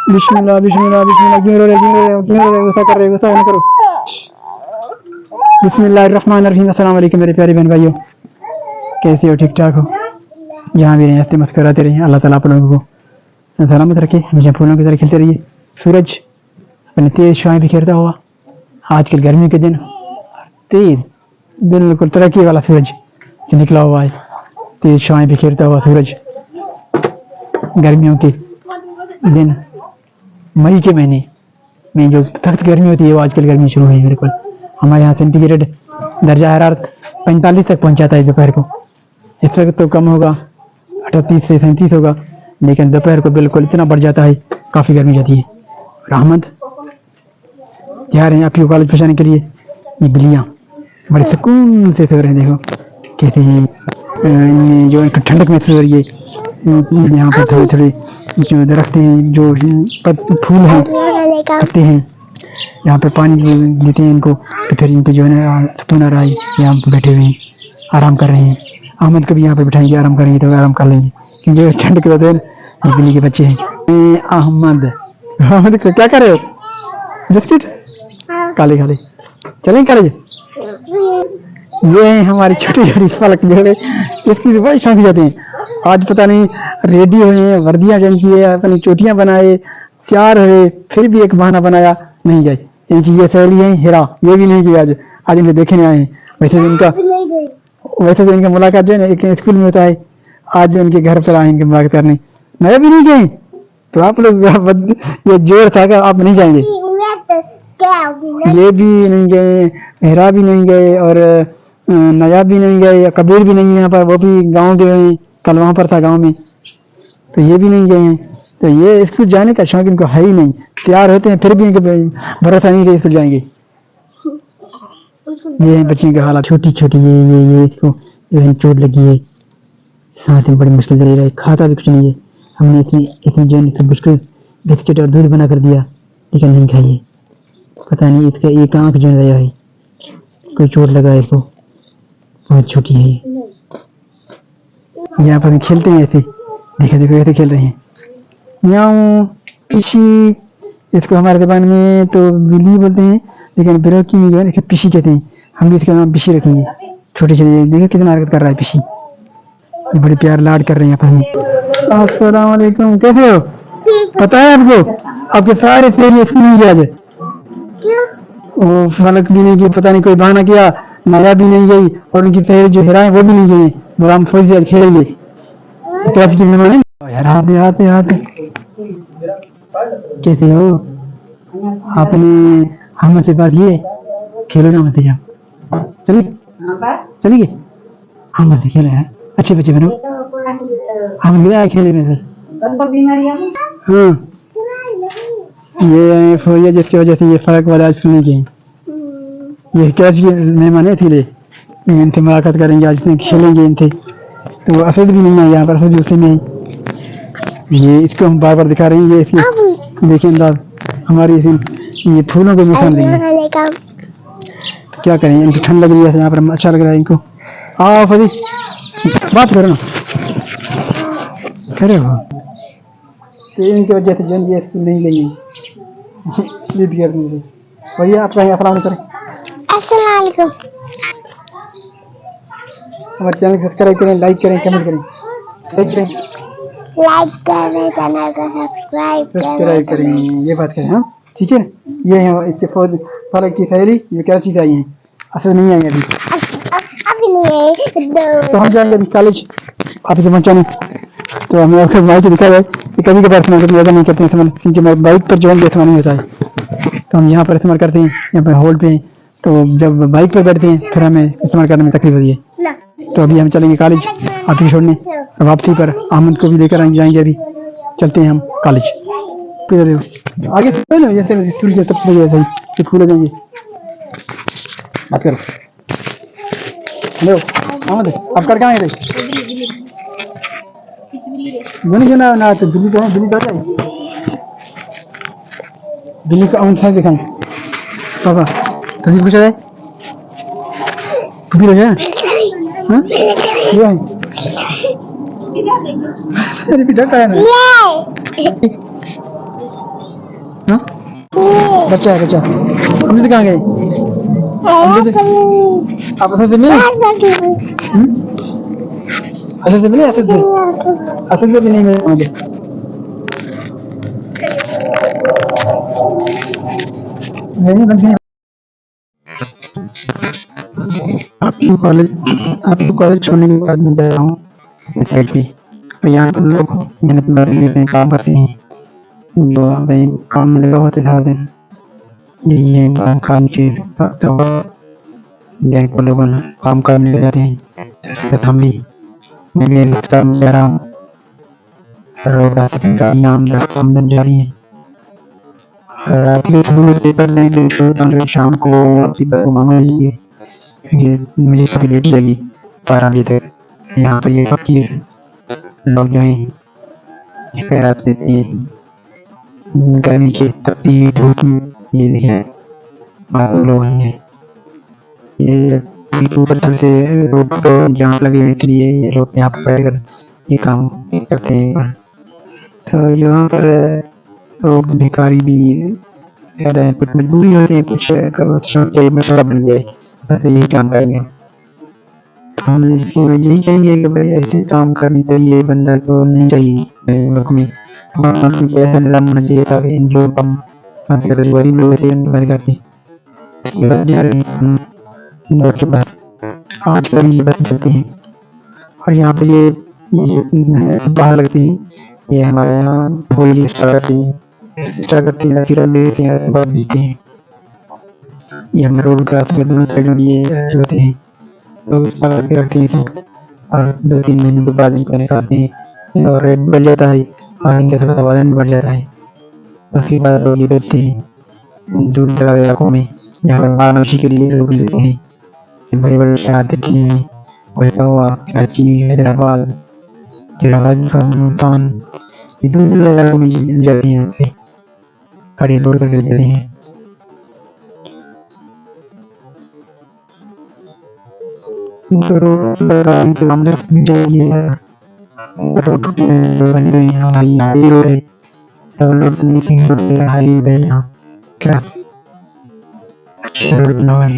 बिस्मिल्लाह बिस्मिल्लाह बिस्मिल्लाह। क्यों रो रहे, क्यों रो रहे हो, क्यों रो रहे हो, गुस्सा कर रहे हो, गुस्सा ना करो। बिस्मिल्लाहिर्रहमानिर्रहीम। अस्सलाम वालेकुम मेरे प्यारे बहन भाइयों, कैसे हो, ठीक ठाक हो? जहाँ भी रहें हंसते मुस्कुराते रहें, अल्लाह ताला आप लोगों को सलामत रखे, हमेशा फूलों की तरह खिलते रहिए। सूरज अपनी तेज छाएं बिखेरता हुआ आजकल गर्मी के दिन तेज बिल्कुल तरक्की वाला सूरज से निकला हुआ है। तेज छाएं बिखेरता हुआ सूरज गर्मियों के दिन, मई के महीने में जो सख्त गर्मी होती है वो आजकल गर्मी शुरू हुई है। बिल्कुल हमारे यहाँ सेंटीग्रेड दर्जा हरारत 45 तक पहुंच जाता है दोपहर को। इस वक्त तो कम होगा, 38 से 37 होगा, लेकिन दोपहर को बिल्कुल इतना बढ़ जाता है, काफ़ी गर्मी जाती है। रहमत जा रहे हैं आपकी कॉलेज पहुँचाने के लिए। ये बिल्लियाँ बड़े सुकून से सो रहे हैं, देखो कैसे हैं। इनमें जो एक ठंडक महसूस हो रही है। यहाँ पर थोड़े थोड़े जो दरख्त हैं, जो फूल हैं, पत्ते हैं, यहाँ पे पानी देते हैं इनको, तो फिर इनको जो है ना सुकून आ रहा है। यहाँ पे बैठे हुए हैं, आराम कर रहे हैं। अहमद को भी यहाँ पे बिठाएंगे, आराम करेंगे तो आराम कर लेंगे, क्योंकि ठंड के वजह से बिल्ली के बच्चे हैं। अहमद अहमद क्या कर रहे हो? बिस्किट काले काले चलें कॉलेज। ये है हमारी छोटी छोटी फलक जोड़े, इसकी बड़ी शांति जाते हैं। आज पता नहीं रेडी हुए, वर्दियाँ चेंज किए, अपनी चोटियाँ बनाए, तैयार हुए, फिर भी एक बहाना बनाया नहीं गए। इनकी ये सहेली है हिरा, ये भी नहीं गई आज। आज इनको देखने आए हैं। वैसे तो इनका मुलाकात जो है ना एक स्कूल में होता है, आज इनके घर पर आए इनकी मुलाकात करने। नया भी नहीं गए तो आप लोग ये जोर था कि आप नहीं जाएंगे। ये भी नहीं गए, हिरा भी नहीं गए, और नया भी नहीं गए, कबीर भी नहीं है यहाँ पर, वो भी गांव गए हैं, कल वहाँ पर था गांव में, तो ये भी नहीं गए हैं। तो ये स्कूल जाने का शौक इनको है ही नहीं। तैयार होते हैं फिर भी इनको भरोसा नहीं कि स्कूल जाएंगे। ये बच्चे का हालात, छोटी छोटी ये इसको जो है चोट लगी है, साथ में बड़ी मुश्किल से रह रहा है, खाता भी कुछ नहीं है। हमने इतनी जो है मुश्किल बिस्किट और दूध बना कर दिया, लेकिन नहीं खाइए। पता नहीं इसका एक आंख जो गया है, कोई चोट लगा है इसको, बहुत छोटी है। यहाँ पर खेलते हैं ऐसे, देखो देखो ऐसे खेल रहे हैं। म्याऊं पिशी, इसको हमारे जबान में तो बिल्ली बोलते हैं, लेकिन बिरोकी में जो है पिशी कहते हैं। हम भी इसका नाम पिशी रखेंगे। छोटे छोटे देखो कितना हरकत कर रहा है पिशी, ये बड़े प्यार लाड कर रहे हैं आपस में। अस्सलाम वालेकुम, कैसे हो? पता है आपको, आपके सारे फेरी स्कूल नहीं गए आज। वो फलक भी नहीं गई, पता नहीं कोई बहाना किया, नया भी नहीं गई, और उनकी सहेली जो हिरा है वो भी नहीं गई। बोला हम फौज से खेलेंगे, क्लास की मेहमान है यार। आते आते आते कैसे हो? आपने हमसे बात किए, खेलो ना मत जाओ, चलिए हम मत खेले हैं, अच्छे बच्चे बनो। हम गया खेले में सर। हाँ ये फोरिया जिसकी वजह से ये फर्क वाला स्कूल नहीं गए। ये कैच के मेहमान थे, इनसे मुलाकात करेंगे आज, खेलेंगे इनसे। तो असद भी नहीं है यहाँ पर, असद भी उसी में है। ये इसको हम बार बार दिखा रहे हैं, ये इसकी देखिए अंदाज हमारी ये फूलों को नुकसान देंगे। तो क्या करें, इनको ठंड लग रही है यहाँ पर, अच्छा लग रहा है इनको। आओ फजी बात करो ना, खड़े हो। तो इनकी वजह से जन ये स्कूल नहीं गई है। भैया आप कहीं अस्सलाम करें। अस्सलाम वालेकुम। हमारे चैनल को सब्सक्राइब करें, लाइक करें, कमेंट करें, चैनल को सब्सक्राइब करें। ये बात करें, हाँ ठीक है। ये है इसके फलक की सहेली, ये कराची से आई हैं, असल नहीं आई अभी नहीं है। तो हम जाएंगे अभी कॉलेज आप इसे पहुँचाने। तो हमें आपको बाइक दिखा जाए कि कभी कभार इस्तेमाल करते, ज़्यादा नहीं करते हैं इस्तेमाल, क्योंकि मैं बाइक पर जो है इस्तेमाल नहीं होता है। तो हम यहाँ पर इस्तेमाल करते हैं, यहाँ पर होल्ड पे। तो जब बाइक पर बैठते हैं फिर हमें इस्तेमाल करने में तकलीफ होती है। तो अभी हम चलेंगे कॉलेज आपकी छोड़ने, वापसी पर अहमद को भी लेकर जाएंगे। अभी चलते हैं हम कॉलेज। आगे जैसे स्कूल के सब स्कूल हो जाएंगे। बात करो। हेलो अहमद, आप कर कहाँ आए थे? बिल्ली ना तो बिल्ली तो है, बिल्ली तो है, बिल्ली का अंत है दिखाएं पापा। तभी पूछा जाए बिल्ली है, हाँ ये है अरे बेटा क्या है ना हाँ बच्चा है बच्चा। हमने कहाँ गए? आप असद से मिले? असद से मिले? असद से भी नहीं मिले मुझे। आपको कॉलेज छोड़ने के बाद मैं गया हूँ साइड पे, और यहाँ पर लोग मेहनत करते हैं, काम करते हैं, जो भाई काम में लगा होते सारा दिन। यही है इमरान खान के तो गैंग को लोग काम करने लग जाते हैं। तो हम भी, मैं भी एक काम जा रहा हूँ, रोड रास्ते गाड़ियाँ आमदन जा रही हैं। रात में सुबह पेपर लेने छोड़ता शाम को मांगा लीजिए, ये मुझे काफ़ी लेट लगी 12 बजे तक। यहाँ पर ये फकीर लोग जो हैं कह रहे थे गर्मी की तपती हुई धूप में, ये देखें लोग हैं ये ऊपर तक से रोड पर जहाँ लगे हुए, इसलिए ये लोग यहाँ पर बैठकर ये काम करते हैं। तो यहाँ पर लोग भिखारी भी ज़्यादा है, कुछ मजबूरी होती है, कुछ मसला बन गया है, यही काम करेंगे। हम यही कहेंगे कि भाई ऐसे काम करनी चाहिए, बंदा को नहीं चाहिए मुल्क में ऐसा निज़ाम होना चाहिए ताकि इन लोग कम गरीब लोग ऐसे बंद करते के बाद आज कल ये बस चलते हैं। और यहाँ पे ये बाहर लगती है, ये हमारे यहाँ होली एक्स्ट्रा करती है, फिर देते हैं बाद भेजते हैं। ये हम रोड क्रॉस के दोनों साइड ये होते हैं, लोग इस प्रकार के रखते हैं और 2-3 महीने के बाद इनको निकालते हैं और रेट बढ़ जाता है और इनका थोड़ा सा वजन बढ़ जाता है। उसके बाद लोग ये बेचते हैं दूर दराज इलाकों में, जहाँ पर माल मछली के लिए लोग लेते हैं। बड़े बड़े शहर हैं, हुआ कराची, हैदराबाद, मुल्तान, ये दूर दूर इलाकों में मिल जाती हैं, यहाँ पे गाड़ी लोड करके ले जाते हैं। रोड बने हुए हैं, हमारी हाई रोड है, हाईवे है यहाँ, रोड बना हुआ है।